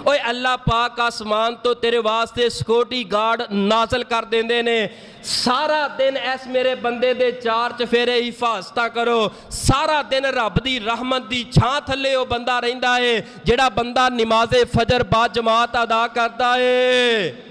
ओए अल्लाह पाक आसमान तो तेरे वास्ते सिक्योरिटी गार्ड नाजल कर देंदे ने। सारा दिन इस मेरे बंदे दे चार चफेरे हिफाजत करो। सारा दिन रब दी रहमत दी छां थले वो बंदा रहिंदा है जिहड़ा बंदा नमाज़े फजर बा जमात अदा करता है।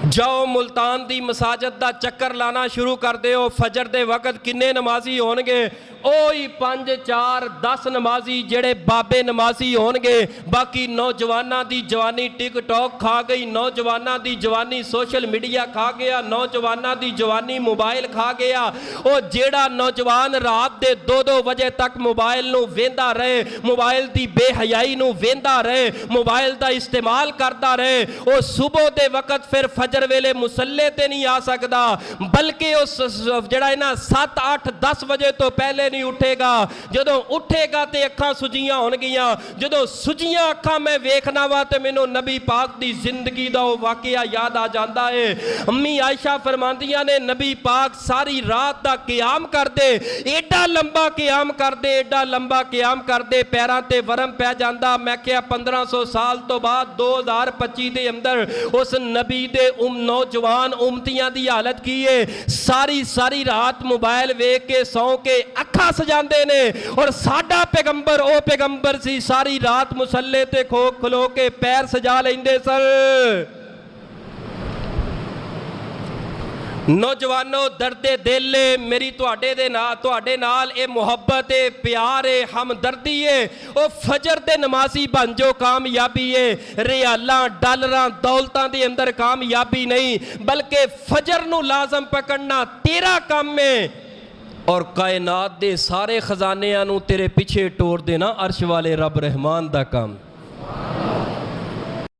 जाओ मुल्तान दी मसाजद दा चक्कर लाना शुरू कर दो। फजर दे वक्त किन्ने नमाजी होणगे? ओही 5 4 10 नमाजी जेड़े बाबे नमाजी होणगे। बाकी नौजवाना दी जवानी टिकटॉक खा गई, नौजवाना दी जवानी सोशल मीडिया खा गया, नौजवाना दी जवानी मोबाइल खा गया। ओ जेड़ा नौजवान रात दे 2-2 बजे तक मोबाइल नूं वेंदा रहे, मोबाइल दी बेहयाई नूं वेंदा रहे, मोबाइल दा इस्तेमाल करता रहे, ओ सुबह दे वक्त फिर फजर वेले मुसल्ले ते नहीं आ सकदा, बल्कि उस जेड़ा ना 7 8 10 बजे तो पहले नहीं उठेगा। जदों उठेगा तो अखां सुजियां होणगियां। जदों सुजियां अखां मैं वेखना वा तो मैनूं नबी पाक दी जिंदगी दा वो वाकया याद आ जाता है। अम्मी आयशा फरमांदियां ने नबी पाक सारी रात दा क़याम करदे, एडा लंबा क़याम करदे, एडा लंबा क़याम करदे, पैरां ते वरम पै जांदा। मैं क्या 1500 साल तो बाद 2025 दे अंदर उस नबी दे नौजवान उम्मतियां दी हालत की है? सारी सारी रात मोबाइल वेख के सौ के अखा सजांदे ने। और साडा पैगंबर ओ पैगंबर सी सारी रात मुसल्ले ते खलो के पैर सजा लेंदे सर। नौजवानों दर्दे दिल मेरी तुहाडे नाल ये मुहब्बत है, प्यार है, हमदर्दी है। ओ फजर दे नमाजी बन जो कामयाबी है। रियालां डॉलरां दौलतां दे अंदर कामयाबी नहीं, बल्कि फजर नूं लाजम पकड़ना तेरा काम है। और कायनात दे सारे खजानियां नूं तेरे पीछे टोर देना अर्श वाले रब रहमान दा काम।